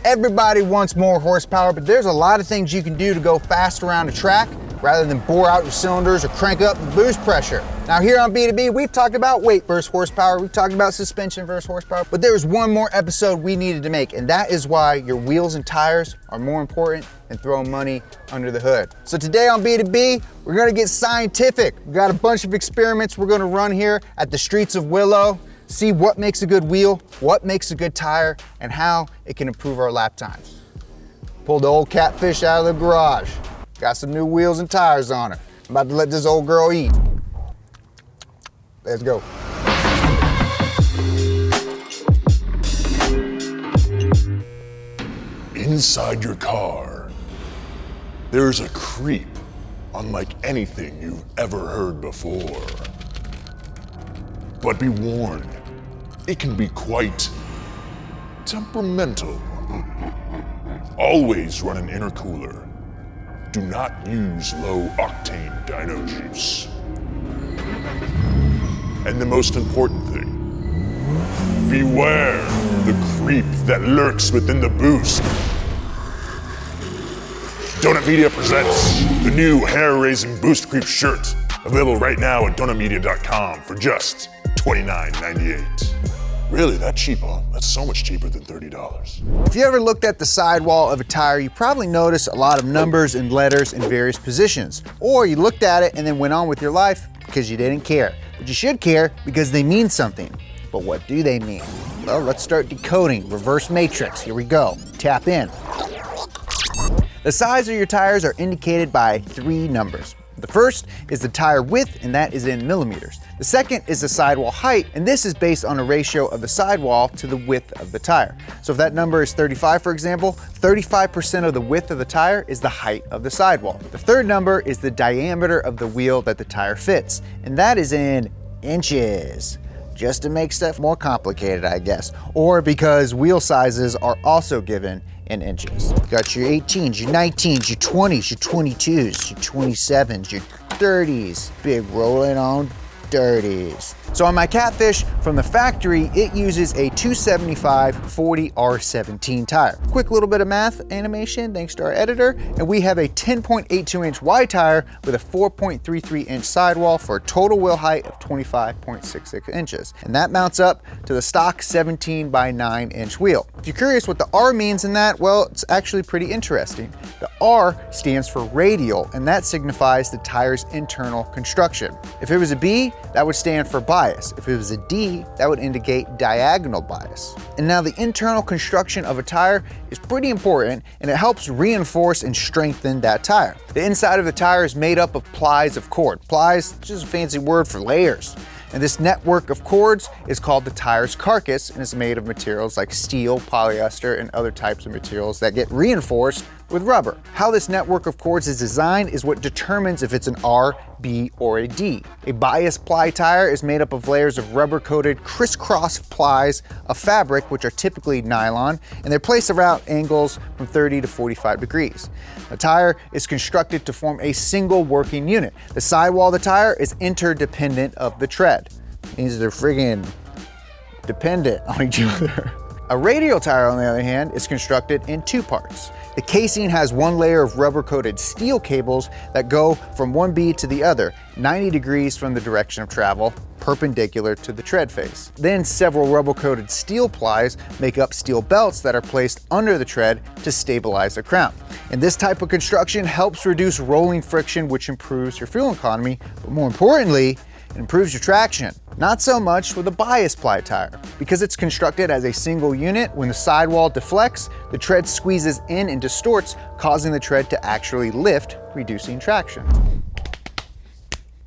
Everybody wants more horsepower, but there's a lot of things you can do to go fast around a track rather than bore out your cylinders or crank up the boost pressure. Now here on B2B, we've talked about weight versus horsepower, we've talked about suspension versus horsepower, but there was one more episode we needed to make, and that is why your wheels and tires are more important than throwing money under the hood. So today on B2B, we're gonna get scientific. We've got a bunch of experiments we're gonna run here at the streets of Willow, see what makes a good wheel, what makes a good tire, and how it can improve our lap times. Pulled the old catfish out of the garage. Got some new wheels and tires on it. I'm about to let this old girl eat. Let's go. Inside your car, there's a creep unlike anything you've ever heard before. But be warned, it can be quite temperamental. Always run an intercooler. Do not use low-octane dyno juice. And the most important thing, beware the creep that lurks within the boost. Donut Media presents the new hair-raising Boost Creep shirt, available right now at donutmedia.com for just $29.98. Really, that cheap, huh? That's so much cheaper than $30. If you ever looked at the sidewall of a tire, you probably noticed a lot of numbers and letters in various positions. Or you looked at it and then went on with your life because you didn't care. But you should care because they mean something. But what do they mean? Well, let's start decoding. Reverse matrix, here we go. Tap in. The size of your tires are indicated by 3 numbers. The first is the tire width, and that is in millimeters. The second is the sidewall height, and this is based on a ratio of the sidewall to the width of the tire. So if that number is 35, for example, 35% of the width of the tire is the height of the sidewall. The third number is the diameter of the wheel that the tire fits, and that is in inches. Just to make stuff more complicated, I guess. Or because wheel sizes are also given in inches. You got your 18s, your 19s, your 20s, your 22s, your 27s, your 30s. Big rolling on dirties. So on my catfish from the factory, it uses a 275/40R17 tire. Quick little bit of math animation thanks to our editor, and we have a 10.82-inch wide tire with a 4.33-inch sidewall for a total wheel height of 25.66 inches. And that mounts up to the stock 17 by 9-inch wheel. If you're curious what the R means in that, well, it's actually pretty interesting. The R stands for radial, and that signifies the tire's internal construction. If it was a B, that would stand for bias. If it was a D, that would indicate diagonal bias. And now the internal construction of a tire is pretty important, and it helps reinforce and strengthen that tire. The inside of the tire is made up of plies of cord. Plies, just a fancy word for layers. And this network of cords is called the tire's carcass, and is made of materials like steel, polyester, and other types of materials that get reinforced with rubber. How this network of cords is designed is what determines if it's an R, B, or a D. A bias ply tire is made up of layers of rubber-coated crisscross plies of fabric, which are typically nylon, and they're placed around angles from 30 to 45 degrees. The tire is constructed to form a single working unit. The sidewall of the tire is interdependent of the tread. It means they're friggin' dependent on each other. A radial tire, on the other hand, is constructed in 2 parts. The casing has one layer of rubber-coated steel cables that go from one B to the other, 90 degrees from the direction of travel, perpendicular to the tread face. Then several rubber-coated steel plies make up steel belts that are placed under the tread to stabilize the crown. And this type of construction helps reduce rolling friction, which improves your fuel economy, but more importantly, it improves your traction. Not so much with a bias ply tire. Because it's constructed as a single unit, when the sidewall deflects, the tread squeezes in and distorts, causing the tread to actually lift, reducing traction.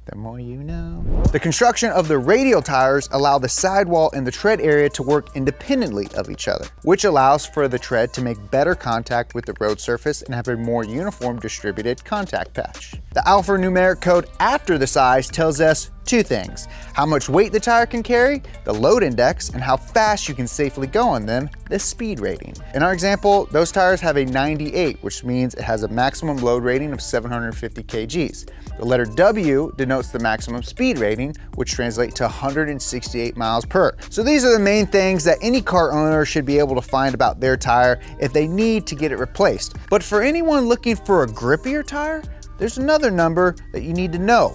The more you know. The construction of the radial tires allow the sidewall and the tread area to work independently of each other, which allows for the tread to make better contact with the road surface and have a more uniform distributed contact patch. The alphanumeric code after the size tells us Two things: how much weight the tire can carry, the load index, and how fast you can safely go on them, the speed rating. In our example, those tires have a 98, which means it has a maximum load rating of 750 kgs. The letter W denotes the maximum speed rating, which translates to 168 miles per. So these are the main things that any car owner should be able to find about their tire if they need to get it replaced. But for anyone looking for a grippier tire, there's another number that you need to know: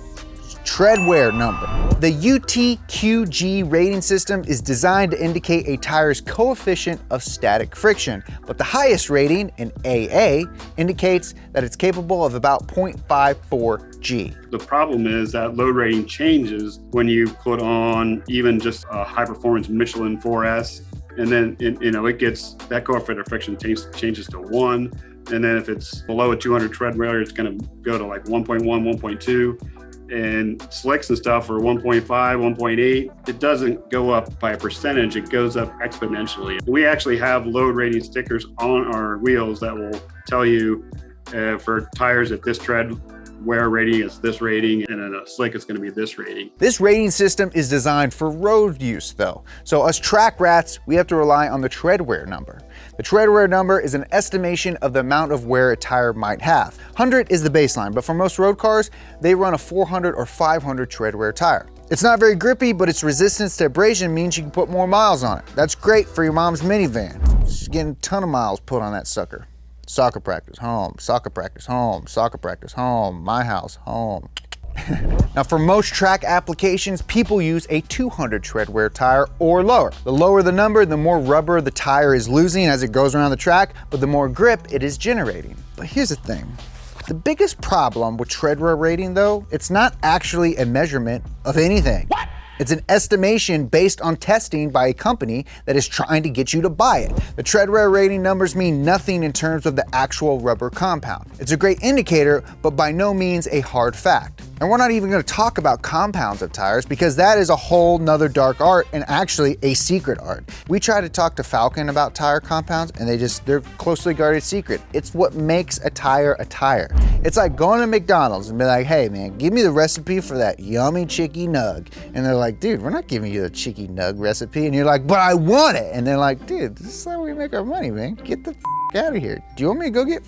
treadwear number. The UTQG rating system is designed to indicate a tire's coefficient of static friction, but the highest rating, in AA, indicates that it's capable of about 0.54 G. The problem is that load rating changes when you put on even just a high performance Michelin 4S, and then it gets, that coefficient of friction changes to 1, and then if it's below a 200 treadwear, it's going to go to like 1.1, 1.2. And slicks and stuff are 1.5, 1.8. It doesn't go up by a percentage, it goes up exponentially. We actually have load rating stickers on our wheels that will tell you for tires at this tread wear rating is this rating, and in a slick it's going to be this rating. This rating system is designed for road use though. So us track rats, we have to rely on the treadwear number. The treadwear number is an estimation of the amount of wear a tire might have. 100 is the baseline, but for most road cars, they run a 400 or 500 treadwear tire. It's not very grippy, but its resistance to abrasion means you can put more miles on it. That's great for your mom's minivan. She's getting a ton of miles put on that sucker. Soccer practice, home, soccer practice, home, soccer practice, home, my house, home. Now for most track applications, people use a 200 treadwear tire or lower. The lower the number, the more rubber the tire is losing as it goes around the track, but the more grip it is generating. But here's the thing. The biggest problem with treadwear rating though, it's not actually a measurement of anything. What? It's an estimation based on testing by a company that is trying to get you to buy it. The treadwear rating numbers mean nothing in terms of the actual rubber compound. It's a great indicator, but by no means a hard fact. And we're not even going to talk about compounds of tires because that is a whole nother dark art and actually a secret art. We tried to talk to Falken about tire compounds and they're closely guarded secret. It's what makes a tire a tire. It's like going to McDonald's and be like, hey man, give me the recipe for that yummy chicky nug. And they're like, dude, we're not giving you the chicky nug recipe. And you're like, but I want it. And they're like, dude, this is how we make our money, man. Get the out of here. Do you want me to go get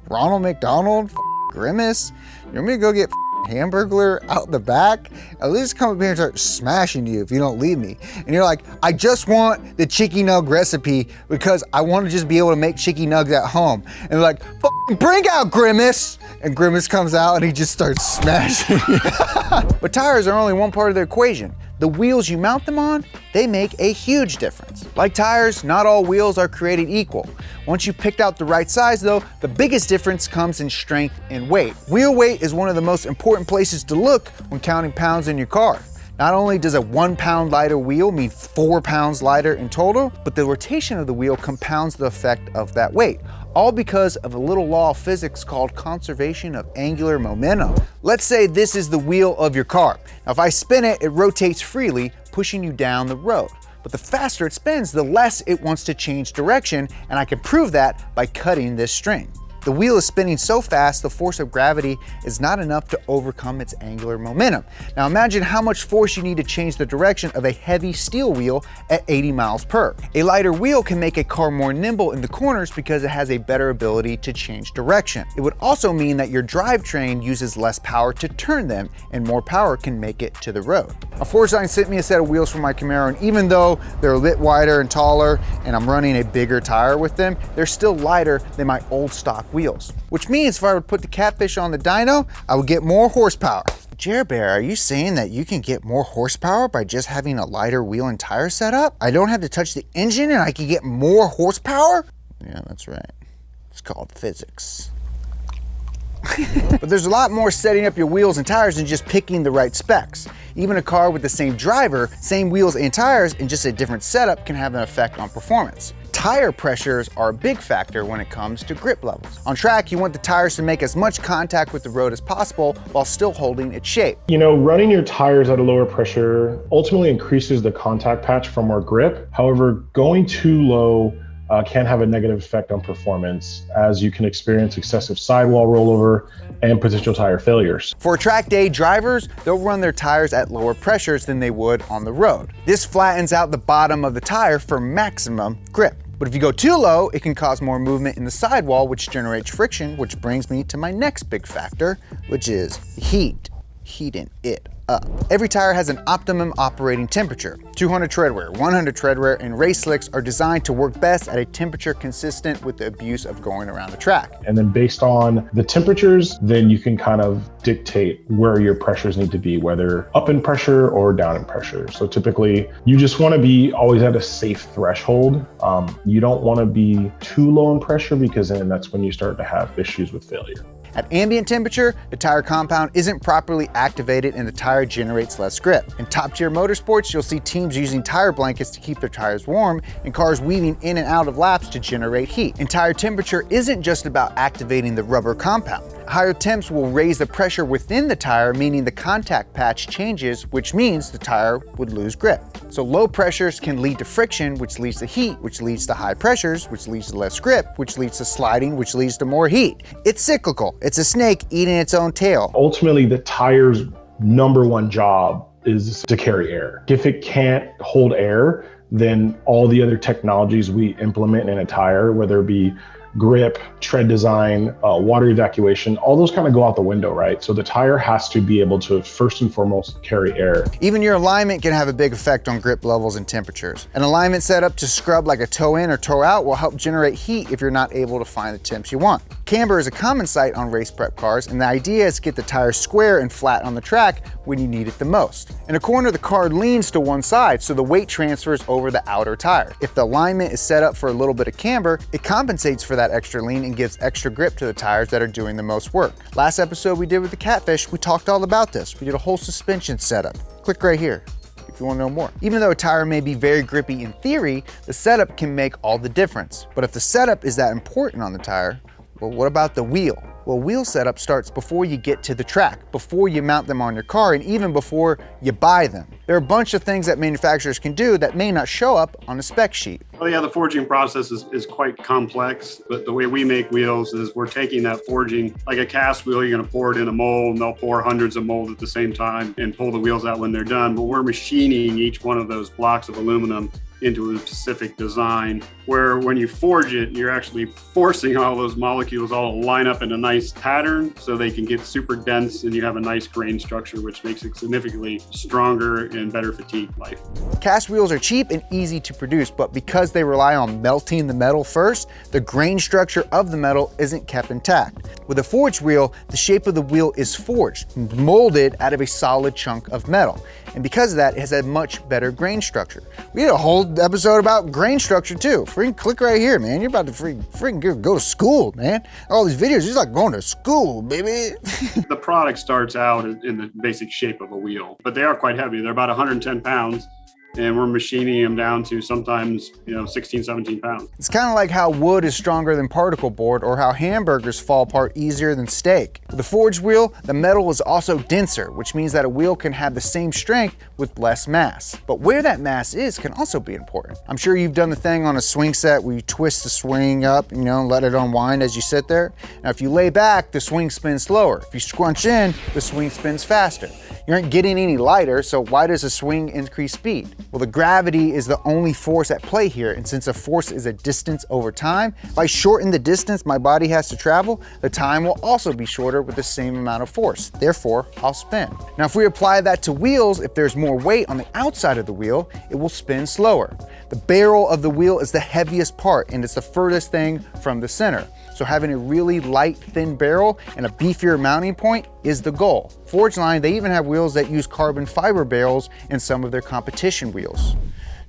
Ronald McDonald, Grimace? You want me to go get Hamburglar out the back? At least come up here and start smashing you if you don't leave me. And you're like, I just want the chicky nug recipe because I want to just be able to make chicky nugs at home. And they're like, bring out Grimace. And Grimace comes out and he just starts smashing you. But tires are only one part of the equation. The wheels you mount them on, they make a huge difference. Like tires, not all wheels are created equal. Once you've picked out the right size though, the biggest difference comes in strength and weight. Wheel weight is one of the most important places to look when counting pounds in your car. Not only does a 1 pound lighter wheel mean 4 pounds lighter in total, but the rotation of the wheel compounds the effect of that weight, all because of a little law of physics called conservation of angular momentum. Let's say this is the wheel of your car. Now if I spin it, it rotates freely, pushing you down the road. But the faster it spins, the less it wants to change direction, and I can prove that by cutting this string. The wheel is spinning so fast, the force of gravity is not enough to overcome its angular momentum. Now imagine how much force you need to change the direction of a heavy steel wheel at 80 miles per. A lighter wheel can make a car more nimble in the corners because it has a better ability to change direction. It would also mean that your drivetrain uses less power to turn them, and more power can make it to the road. A Forgeline sent me a set of wheels for my Camaro, and even though they're a bit wider and taller, and I'm running a bigger tire with them, they're still lighter than my old stock wheels. Which means if I would put the Catfish on the dyno, I would get more horsepower. Jer Bear, are you saying that you can get more horsepower by just having a lighter wheel and tire setup? I don't have to touch the engine and I can get more horsepower? Yeah, that's right. It's called physics. But there's a lot more setting up your wheels and tires than just picking the right specs. Even a car with the same driver, same wheels and tires, and just a different setup can have an effect on performance. Tire pressures are a big factor when it comes to grip levels. On track, you want the tires to make as much contact with the road as possible while still holding its shape. You know, running your tires at a lower pressure ultimately increases the contact patch for more grip. However, going too low can have a negative effect on performance, as you can experience excessive sidewall rollover and potential tire failures. For track day drivers, they'll run their tires at lower pressures than they would on the road. This flattens out the bottom of the tire for maximum grip. But if you go too low, it can cause more movement in the sidewall, which generates friction, which brings me to my next big factor, which is heat. Heating it up. Every tire has an optimum operating temperature. 200 treadwear, 100 treadwear, and race slicks are designed to work best at a temperature consistent with the abuse of going around the track. And then based on the temperatures, then you can kind of dictate where your pressures need to be, whether up in pressure or down in pressure. So typically, you just want to be always at a safe threshold. You don't want to be too low in pressure, because then that's when you start to have issues with failure. At ambient temperature, the tire compound isn't properly activated and the tire generates less grip. In top tier motorsports, you'll see teams using tire blankets to keep their tires warm and cars weaving in and out of laps to generate heat. And tire temperature isn't just about activating the rubber compound. Higher temps will raise the pressure within the tire, meaning the contact patch changes, which means the tire would lose grip. So low pressures can lead to friction, which leads to heat, which leads to high pressures, which leads to less grip, which leads to sliding, which leads to more heat. It's cyclical. It's a snake eating its own tail. Ultimately, the tire's number one job is to carry air. If it can't hold air, then all the other technologies we implement in a tire, whether it be grip, tread design, water evacuation, all those kind of go out the window, right? So the tire has to be able to first and foremost carry air. Even your alignment can have a big effect on grip levels and temperatures. An alignment set up to scrub like a toe in or toe out will help generate heat if you're not able to find the temps you want. Camber is a common sight on race prep cars, and the idea is to get the tire square and flat on the track when you need it the most. In a corner, the car leans to one side, so the weight transfers over the outer tire. If the alignment is set up for a little bit of camber, it compensates for that extra lean and gives extra grip to the tires that are doing the most work. Last episode we did with the Catfish, we talked all about this. We did a whole suspension setup. Click right here if you want to know more. Even though a tire may be very grippy in theory, the setup can make all the difference. But if the setup is that important on the tire, well, what about the wheel? Well, wheel setup starts before you get to the track, before you mount them on your car, and even before you buy them. There are a bunch of things that manufacturers can do that may not show up on a spec sheet. Well, yeah, the forging process is quite complex, but the way we make wheels is we're taking that forging, like a cast wheel, you're gonna pour it in a mold, and they'll pour hundreds of molds at the same time and pull the wheels out when they're done. But we're machining each one of those blocks of aluminum into a specific design, where when you forge it, you're actually forcing all those molecules all to line up in a nice pattern so they can get super dense and you have a nice grain structure, which makes it significantly stronger and better fatigue life. Cast wheels are cheap and easy to produce, but because they rely on melting the metal first, the grain structure of the metal isn't kept intact. With a forged wheel, the shape of the wheel is forged, molded out of a solid chunk of metal. And because of that, it has a much better grain structure. We had a whole episode about grain structure too. Freaking click right here, man. You're about to freaking go to school, man. All these videos, it's like going to school, baby. The product starts out in the basic shape of a wheel, but they are quite heavy. They're about 110 pounds. And we're machining them down to sometimes, 16, 17 pounds. It's kind of like how wood is stronger than particle board, or how hamburgers fall apart easier than steak. With a forged wheel, the metal is also denser, which means that a wheel can have the same strength with less mass. But where that mass is can also be important. I'm sure you've done the thing on a swing set where you twist the swing up, let it unwind as you sit there. Now, if you lay back, the swing spins slower. If you scrunch in, the swing spins faster. You aren't getting any lighter, so why does a swing increase speed? Well, the gravity is the only force at play here, and since a force is a distance over time, if I shorten the distance my body has to travel, the time will also be shorter with the same amount of force. Therefore, I'll spin. Now, if we apply that to wheels, if there's more weight on the outside of the wheel, it will spin slower. The barrel of the wheel is the heaviest part, and it's the furthest thing from the center. So having a really light, thin barrel and a beefier mounting point is the goal. Forgeline, they even have wheels that use carbon fiber barrels in some of their competition wheels.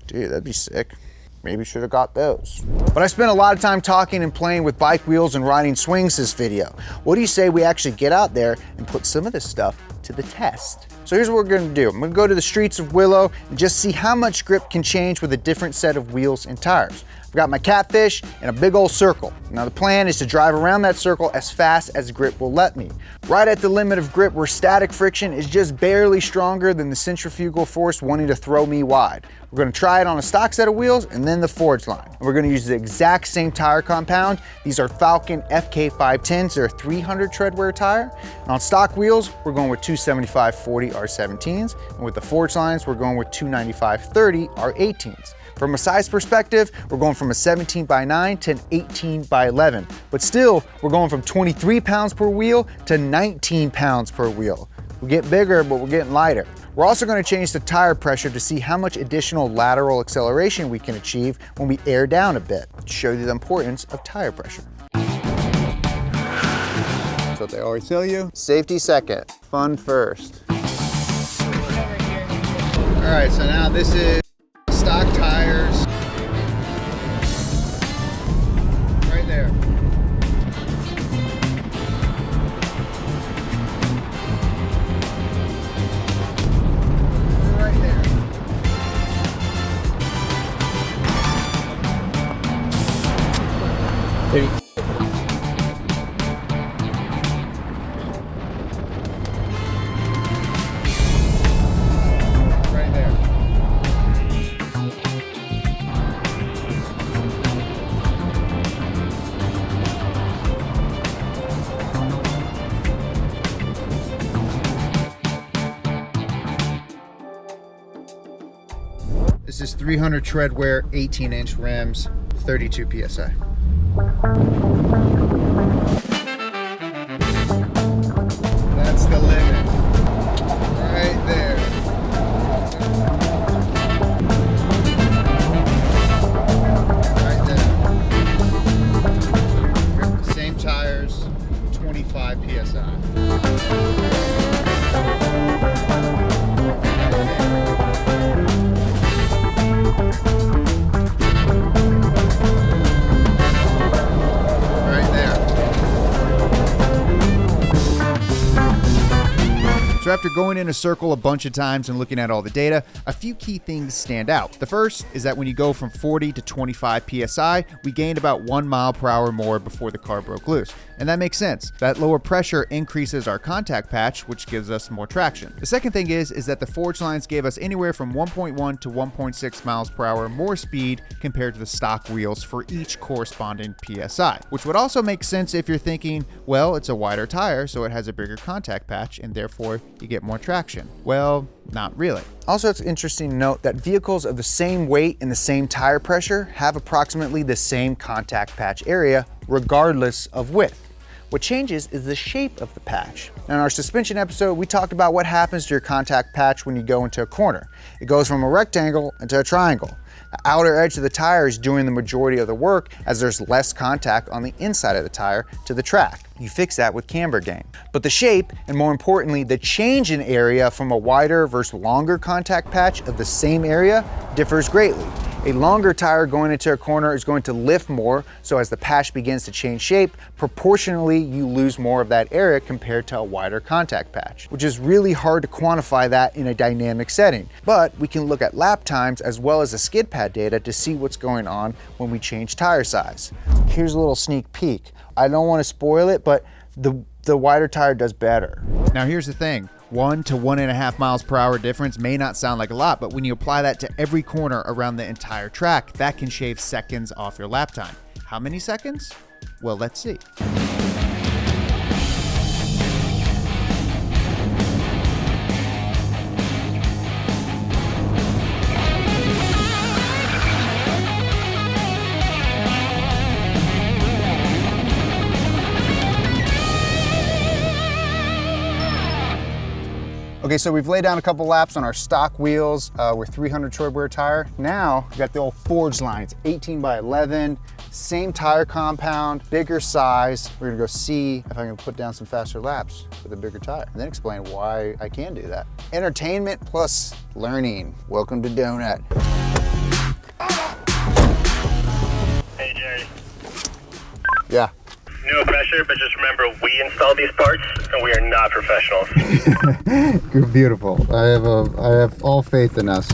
Dude, that'd be sick. Maybe should have got those. But I spent a lot of time talking and playing with bike wheels and riding swings this video. What do you say we actually get out there and put some of this stuff to the test? So here's what we're gonna do. I'm gonna go to the streets of Willow and just see how much grip can change with a different set of wheels and tires. I've I've got my catfish in a big old circle. Now the plan is to drive around that circle as fast as grip will let me. Right at the limit of grip where static friction is just barely stronger than the centrifugal force wanting to throw me wide. We're going to try it on a stock set of wheels and then the Forgeline. And we're going to use the exact same tire compound. These are Falken FK510s. They're a 300 treadwear tire. And on stock wheels, we're going with 275/40 R17s. And with the Forgelines, we're going with 295/30 R18s. From a size perspective, we're going from a 17x9 to an 18x11. But still, we're going from 23 pounds per wheel to 19 pounds per wheel. We get bigger, but we're getting lighter. We're also going to change the tire pressure to see how much additional lateral acceleration we can achieve when we air down a bit, to show you the importance of tire pressure. That's what they always tell you. Safety second, fun first. All right, so now this is stock tires. Right there. Right there. Right there. This is 300 treadwear, 18-inch rims, 32 PSI. That's the limit. Right there. Right there. Same tires, 25 PSI. So after going in a circle a bunch of times and looking at all the data, a few key things stand out. The first is that when you go from 40 to 25 PSI, we gained about 1 mile per hour more before the car broke loose. And that makes sense. That lower pressure increases our contact patch, which gives us more traction. The second thing is that the Forgelines gave us anywhere from 1.1 to 1.6 miles per hour more speed compared to the stock wheels for each corresponding PSI, which would also make sense if you're thinking, well, it's a wider tire, so it has a bigger contact patch, and therefore you get more traction. Well, not really. Also, it's interesting to note that vehicles of the same weight and the same tire pressure have approximately the same contact patch area, regardless of width. What changes is the shape of the patch. Now, in our suspension episode, we talked about what happens to your contact patch when you go into a corner. It goes from a rectangle into a triangle. The outer edge of the tire is doing the majority of the work as there's less contact on the inside of the tire to the track. You fix that with camber gain. But the shape, and more importantly, the change in area from a wider versus longer contact patch of the same area differs greatly. A longer tire going into a corner is going to lift more, so as the patch begins to change shape, proportionally you lose more of that area compared to a wider contact patch, which is really hard to quantify that in a dynamic setting. But we can look at lap times as well as the skid pad data to see what's going on when we change tire size. Here's a little sneak peek. I don't want to spoil it, but the wider tire does better. Now here's the thing. 1 to 1.5 miles per hour difference may not sound like a lot, but when you apply that to every corner around the entire track, that can shave seconds off your lap time. How many seconds? Well, let's see. Okay, so we've laid down a couple laps on our stock wheels with 300 treadwear tire. Now, we've got the old Forgelines, 18x11, same tire compound, bigger size. We're gonna go see if I can put down some faster laps with a bigger tire, and then explain why I can do that. Entertainment plus learning. Welcome to Donut. Hey, Jerry. Yeah. No pressure, but just remember, we installed these parts, and we are not professionals. You're beautiful. I have all faith in us.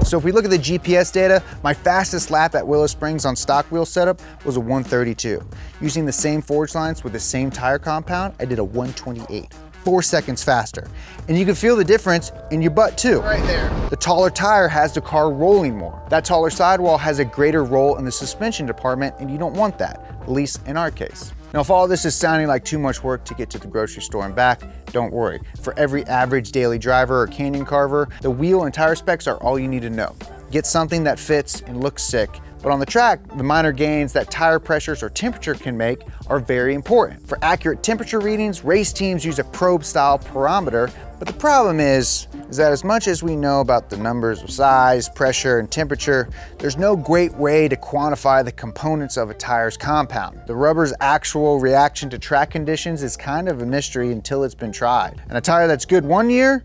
So if we look at the GPS data, my fastest lap at Willow Springs on stock wheel setup was a 132. Using the same forge lines with the same tire compound, I did a 128. 4 seconds faster. And you can feel the difference in your butt too. Right there. The taller tire has the car rolling more. That taller sidewall has a greater roll in the suspension department, and you don't want that, at least in our case. Now, if all this is sounding like too much work to get to the grocery store and back, don't worry. For every average daily driver or canyon carver, the wheel and tire specs are all you need to know. Get something that fits and looks sick. But on the track, the minor gains that tire pressures or temperature can make are very important. For accurate temperature readings, race teams use a probe-style barometer, but the problem is that as much as we know about the numbers of size, pressure, and temperature, there's no great way to quantify the components of a tire's compound. The rubber's actual reaction to track conditions is kind of a mystery until it's been tried. And a tire that's good one year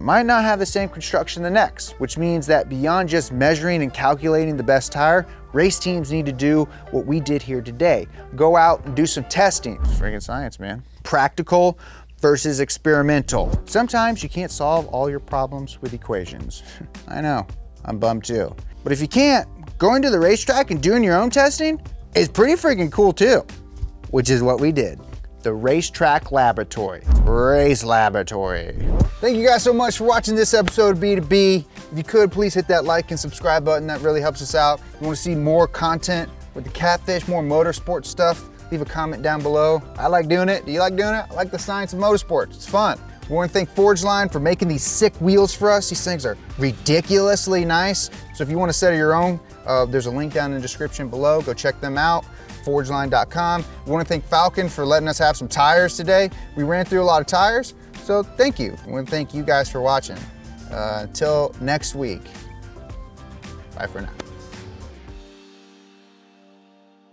might not have the same construction the next, which means that beyond just measuring and calculating the best tire, race teams need to do what we did here today. Go out and do some testing. It's freaking science, man. Practical versus experimental. Sometimes you can't solve all your problems with equations. I know, I'm bummed too. But if you can't, going to the racetrack and doing your own testing is pretty freaking cool too, which is what we did. The Racetrack Laboratory, Race Laboratory. Thank you guys so much for watching this episode of B2B. If you could, please hit that like and subscribe button. That really helps us out. If you want to see more content with the catfish, more motorsport stuff, leave a comment down below. I like doing it. Do you like doing it? I like the science of motorsports. It's fun. We want to thank Forgeline for making these sick wheels for us. These things are ridiculously nice. So if you want a set of your own, there's a link down in the description below. Go check them out. Forgeline.com. We want to thank Falken for letting us have some tires today. We ran through a lot of tires, so thank you. We want to thank you guys for watching. Until next week, bye for now.